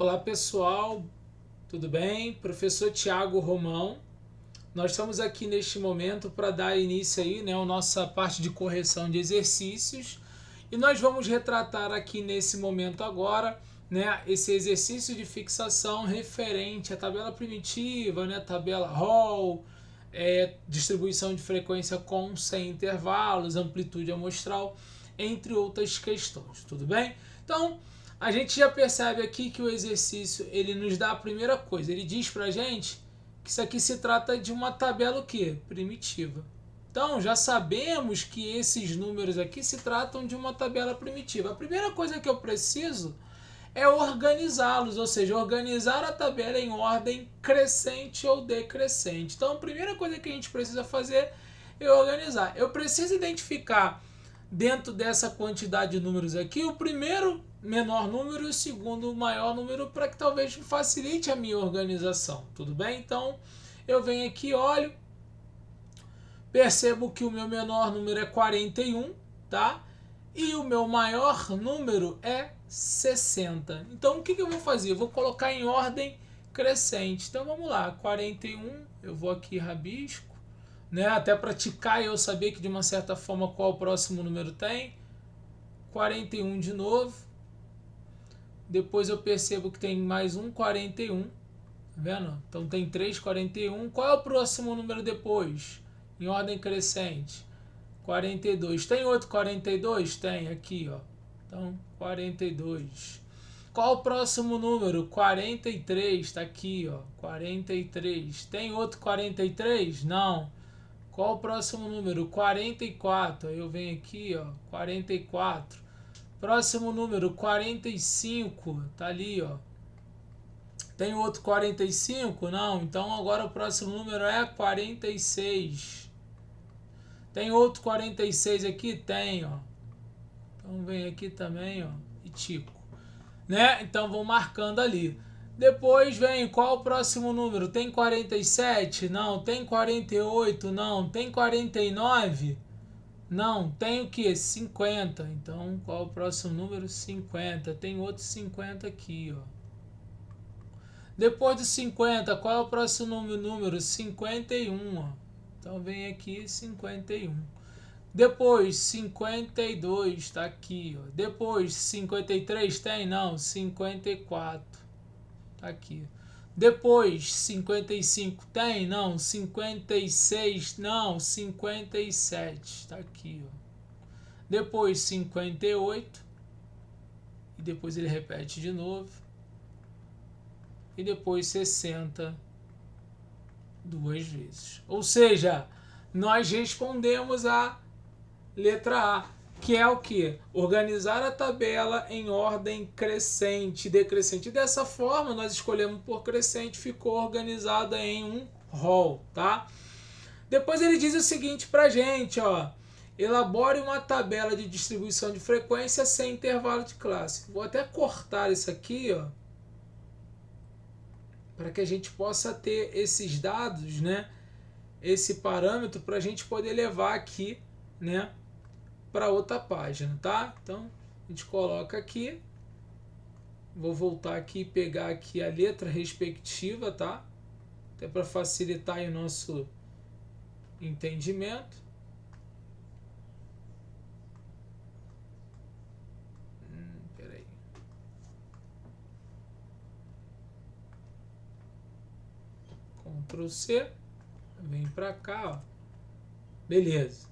Olá pessoal, tudo bem? Professor Tiago Romão. Nós estamos aqui neste momento para dar início aí, né, a nossa parte de correção de exercícios e nós vamos retratar aqui nesse momento agora, né, esse exercício de fixação referente à tabela primitiva, né, tabela Hall, distribuição de frequência com sem intervalos, amplitude amostral, entre outras questões, tudo bem? Então, a gente já percebe aqui que o exercício ele nos dá a primeira coisa, ele diz para a gente que isso aqui se trata de uma tabela o quê? Primitiva. Então, já sabemos que esses números aqui se tratam de uma tabela primitiva. A primeira coisa que eu preciso é organizá-los, ou seja, organizar a tabela em ordem crescente ou decrescente. Então, a primeira coisa que a gente precisa fazer é organizar. Eu preciso identificar dentro dessa quantidade de números aqui o primeiro menor número e o segundo maior número para que talvez facilite a minha organização, tudo bem? Então, eu venho aqui, olho, percebo que o meu menor número é 41, tá? E o meu maior número é 60. Então, o que eu vou fazer? Eu vou colocar em ordem crescente. Então, vamos lá. 41, eu vou aqui rabisco, né? Até praticar e eu saber que de uma certa forma qual o próximo número tem. 41 de novo. Depois eu percebo que tem mais um 41. Tá vendo? Então, tem 3 41. Qual é o próximo número depois? Em ordem crescente. 42. Tem outro 42? Tem aqui, ó. Então, 42. Qual o próximo número? 43. Está aqui, ó. 43. Tem outro 43? Não. Qual o próximo número? 44. Aí eu venho aqui, ó. 44. Próximo número, 45. Tá ali, ó. Tem outro 45? Não. Então agora o próximo número é 46. Tem outro 46 aqui? Tem, ó. Então vem aqui também, ó, e tico, né? Então vou marcando ali. Depois vem qual o próximo número? Tem 47? Não. Tem 48? Não. Tem 49? Não. Tem o que? 50. Então qual o próximo número? 50. Tem outro 50 aqui, ó. Depois do 50, qual é o próximo número? 51, ó. Então vem aqui 51. Depois 52, está aqui, ó. Depois 53 tem? Não, 54. Tá aqui. Depois 55 tem? Não, 56, não, 57. Tá aqui, ó. Depois 58 e depois ele repete de novo. E depois 60 duas vezes. Ou seja, nós respondemos a letra A, que é o que? Organizar a tabela em ordem crescente, decrescente. Dessa forma, nós escolhemos por crescente, ficou organizada em um rol, tá? Depois ele diz o seguinte pra gente, ó. Elabore uma tabela de distribuição de frequência sem intervalo de classe. Vou até cortar isso aqui, ó, para que a gente possa ter esses dados, né? Esse parâmetro para a gente poder levar aqui, né, para outra página, tá? Então a gente coloca aqui, vou voltar aqui e pegar aqui a letra respectiva, tá? Até para facilitar aí o nosso entendimento. Peraí. Ctrl C, vem para cá, ó. Beleza.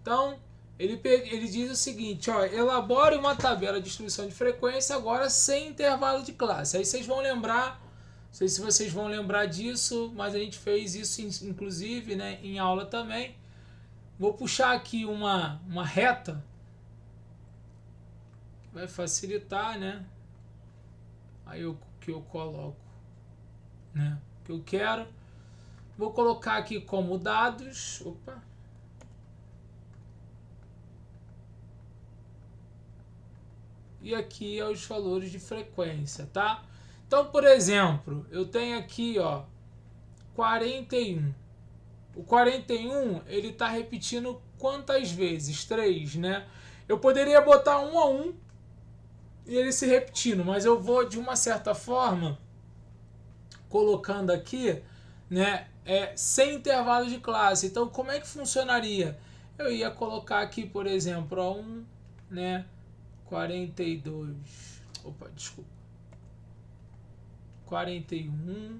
Então, ele diz o seguinte, ó, elabore uma tabela de distribuição de frequência agora sem intervalo de classe. Aí vocês vão lembrar, não sei se vocês vão lembrar disso, mas a gente fez isso inclusive, né, em aula também. Vou puxar aqui uma reta, que vai facilitar, né? Aí o que eu coloco, né, o que eu quero. Vou colocar aqui como dados, opa. E aqui é os valores de frequência, tá? Então, por exemplo, eu tenho aqui, ó, 41. O 41, ele está repetindo quantas vezes? 3, né? Eu poderia botar 1 a 1, e ele se repetindo, mas eu vou de uma certa forma colocando aqui, né, sem intervalo de classe. Então, como é que funcionaria? Eu ia colocar aqui, por exemplo, ó, 1, né, 42. Opa, desculpa. 41,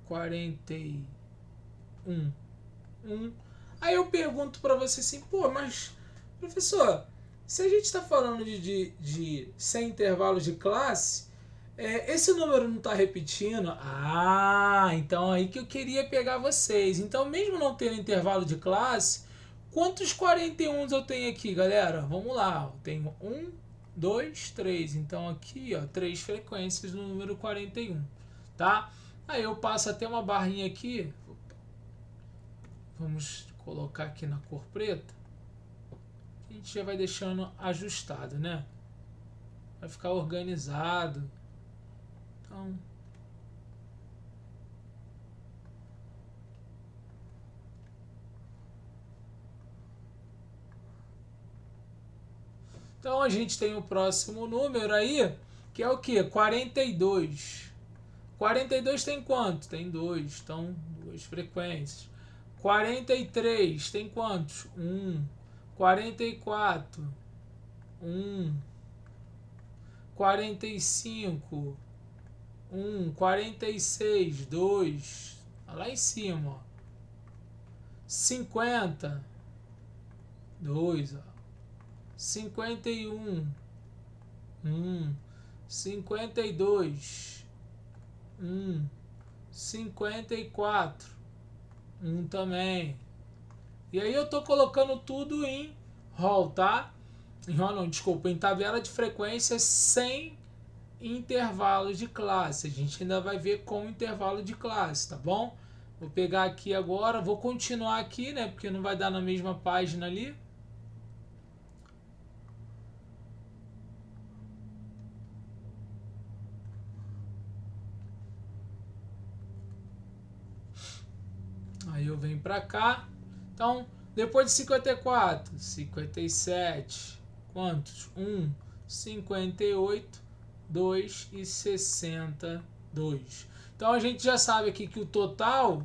41, 1. Aí eu pergunto para você assim, pô, mas professor, se a gente está falando de sem intervalos de classe, esse número não está repetindo? Ah, então aí que eu queria pegar vocês. Então, mesmo não tendo intervalo de classe, quantos 41 eu tenho aqui, galera? Vamos lá, eu tenho 1, 2, 3. Então aqui, ó, 3 frequências no número 41, tá? Aí eu passo até uma barrinha aqui. Vamos colocar aqui na cor preta. A gente já vai deixando ajustado, né? Vai ficar organizado. Então a gente tem o próximo número aí, que é o que? 42. 42 tem quanto? Tem 2, então 2 frequências. 43 tem quantos? 1. 44, 1. 45, 1. 46, 2. Lá em cima, ó. 50, 2, ó. 51, 52, 54, também. E aí eu tô colocando tudo em roll, tá? Em roll não, desculpa, em tabela de frequências sem intervalos de classe. A gente ainda vai ver com intervalo de classe, tá bom? Vou pegar aqui agora, vou continuar aqui, né? Porque não vai dar na mesma página ali. Aí eu venho para cá. Então, depois de 54, 57, quantos? 1, 58, 2 e 62. Então a gente já sabe aqui que o total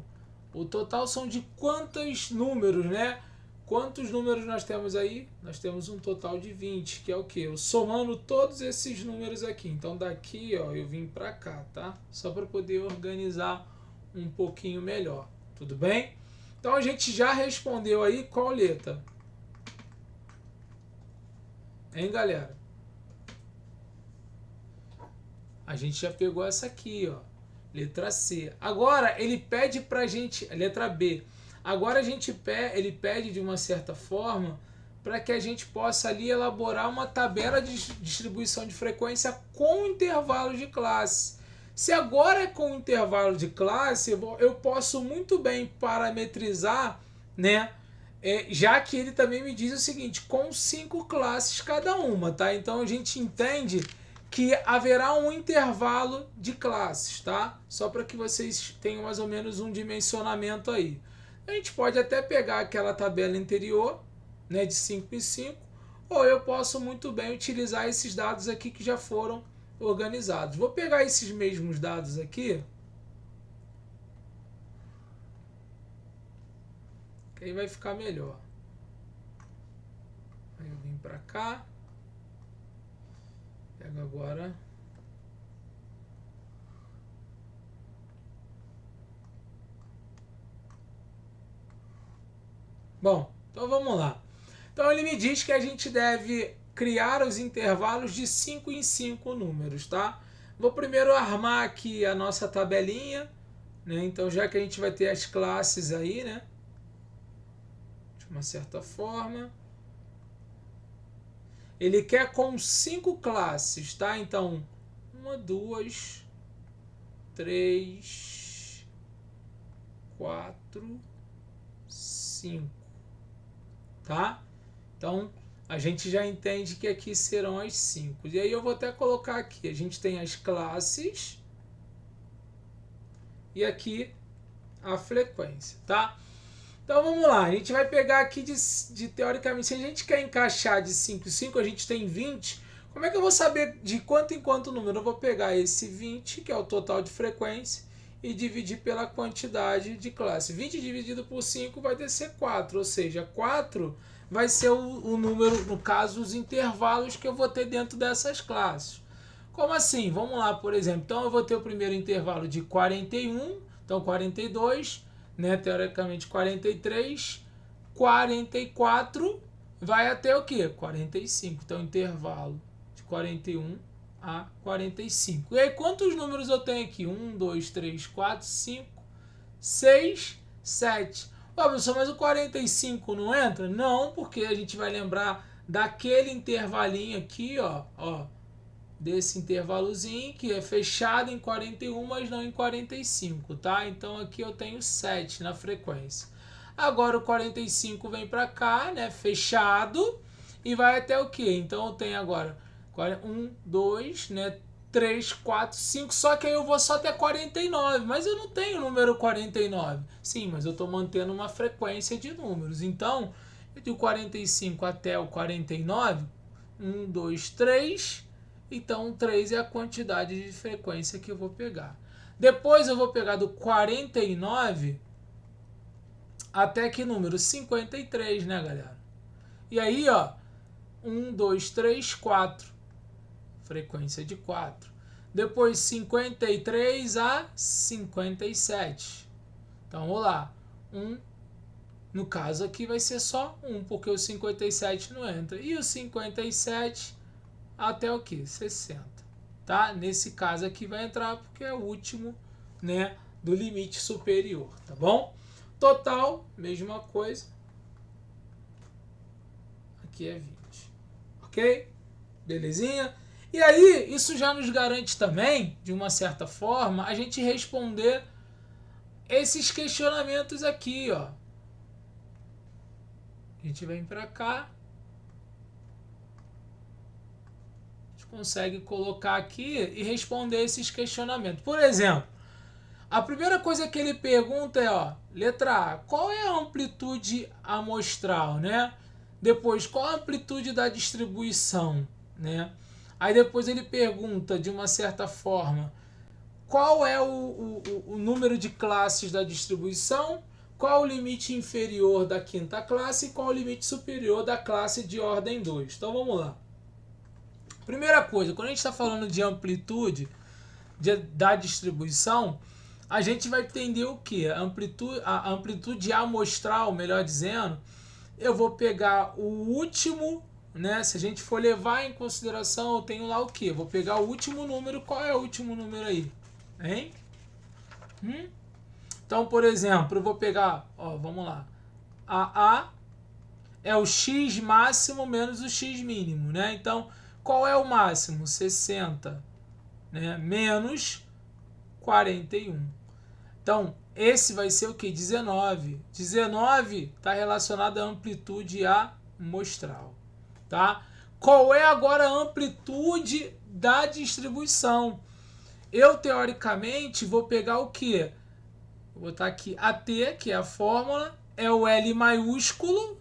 são de quantos números, né? Quantos números nós temos aí? Nós temos um total de 20, que é o que? Eu somando todos esses números aqui. Então daqui, ó, eu vim para cá, tá? Só para poder organizar um pouquinho melhor. Tudo bem? Então a gente já respondeu aí qual letra? Hein, galera? A gente já pegou essa aqui, ó. Letra C. Agora ele pede pra gente, letra B. Agora ele pede de uma certa forma para que a gente possa ali elaborar uma tabela de distribuição de frequência com intervalo de classe. Se agora é com intervalo de classe, eu posso muito bem parametrizar, né? Já que ele também me diz o seguinte, com 5 classes cada uma, tá? Então a gente entende que haverá um intervalo de classes, tá? Só para que vocês tenham mais ou menos um dimensionamento aí. A gente pode até pegar aquela tabela anterior, né, de 5 em 5, ou eu posso muito bem utilizar esses dados aqui que já foram organizados. Vou pegar esses mesmos dados aqui, que aí vai ficar melhor. Aí eu vim para cá, pego agora. Bom, então vamos lá. Então ele me diz que a gente deve criar os intervalos de 5 em 5 números, tá? Vou primeiro armar aqui a nossa tabelinha, né? Então já que a gente vai ter as classes aí, né? De uma certa forma. Ele quer com 5 classes, tá? Então, 1, 2, 3, 4, 5, tá? Então, a gente já entende que aqui serão as 5. E aí eu vou até colocar aqui, a gente tem as classes e aqui a frequência, tá? Então vamos lá, a gente vai pegar aqui teoricamente, se a gente quer encaixar de 5 em 5, a gente tem 20. Como é que eu vou saber de quanto em quanto número? Eu vou pegar esse 20, que é o total de frequência, e dividir pela quantidade de classe. 20 dividido por 5 vai ser 4, ou seja, 4 vai ser o número, no caso, os intervalos que eu vou ter dentro dessas classes. Como assim? Vamos lá, por exemplo. Então eu vou ter o primeiro intervalo de 41, então 42, né, teoricamente 43, 44, vai até o quê? 45. Então intervalo de 41 a 45. E aí quantos números eu tenho aqui? 1, 2, 3, 4, 5, 6, 7. Ó, professor, mas o 45 não entra? Não, porque a gente vai lembrar daquele intervalinho aqui, ó, desse intervalozinho que é fechado em 41, mas não em 45, tá? Então aqui eu tenho 7 na frequência. Agora o 45 vem para cá, né, fechado, e vai até o quê? Então eu tenho agora 1, 2, né, 3, 4, 5, só que aí eu vou só até 49, mas eu não tenho o número 49. Sim, mas eu estou mantendo uma frequência de números. Então, de 45 até o 49, 1, 2, 3, então 3 é a quantidade de frequência que eu vou pegar. Depois eu vou pegar do 49 até que número? 53, né, galera? E aí, ó, 1, 2, 3, 4. Frequência de 4. Depois 53 a 57. Então, vamos lá. 1, no caso aqui vai ser só 1, porque o 57 não entra. E o 57 até o que? 60. Tá? Nesse caso aqui vai entrar porque é o último, né, do limite superior, tá bom? Total, mesma coisa. Aqui é 20. Ok? Belezinha? E aí, isso já nos garante também, de uma certa forma, a gente responder esses questionamentos aqui, ó. A gente vem para cá. A gente consegue colocar aqui e responder esses questionamentos. Por exemplo, a primeira coisa que ele pergunta é, ó, letra A, qual é a amplitude amostral, né? Depois, qual a amplitude da distribuição, né? Aí depois ele pergunta, de uma certa forma, qual é o número de classes da distribuição, qual o limite inferior da quinta classe e qual o limite superior da classe de ordem 2. Então vamos lá. Primeira coisa, quando a gente está falando de amplitude da distribuição, a gente vai entender o que? A amplitude amostral, melhor dizendo, eu vou pegar o último, né? Se a gente for levar em consideração, eu tenho lá o que? Eu vou pegar o último número. Qual é o último número aí? Hein? Então, por exemplo, eu vou pegar, ó, vamos lá. A é o x máximo menos o x mínimo, né? Então, qual é o máximo? 60, né? Menos 41. Então, esse vai ser o que? 19. 19 está relacionado à amplitude amostral, tá? Qual é agora a amplitude da distribuição? Eu, teoricamente, vou pegar o quê? Vou botar aqui AT, que é a fórmula, é o L maiúsculo,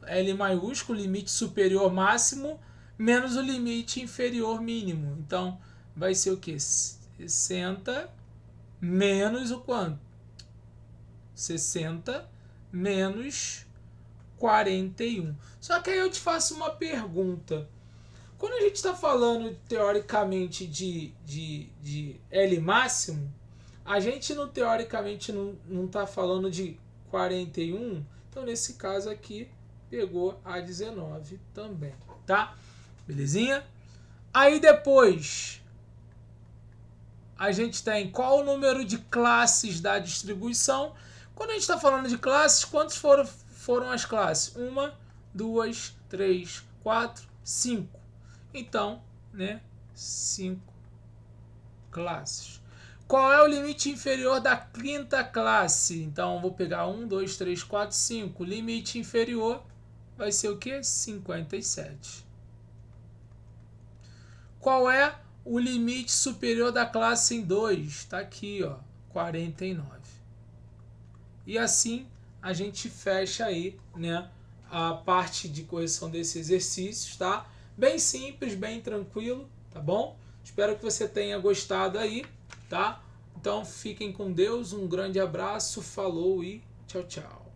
limite superior máximo, menos o limite inferior mínimo. Então, vai ser o quê? 60 menos o quanto? 60 menos 41. Só que aí eu te faço uma pergunta. Quando a gente está falando, teoricamente, de L máximo, a gente não, teoricamente, não está falando de 41. Então, nesse caso aqui, pegou a 19 também, tá? Belezinha? Aí depois, a gente tem qual o número de classes da distribuição. Quando a gente está falando de classes, quantas foram as classes? 1, 2, 3, 4, 5. Então, né, 5 classes. Qual é o limite inferior da quinta classe? Então, vou pegar 1, 2, 3, 4, 5. Limite inferior vai ser o quê? 57. Qual é o limite superior da classe em 2? Está aqui, ó, 49. E assim a gente fecha aí, né, a parte de correção desses exercícios, tá? Bem simples, bem tranquilo, tá bom? Espero que você tenha gostado aí, tá? Então fiquem com Deus, um grande abraço, falou e tchau, tchau.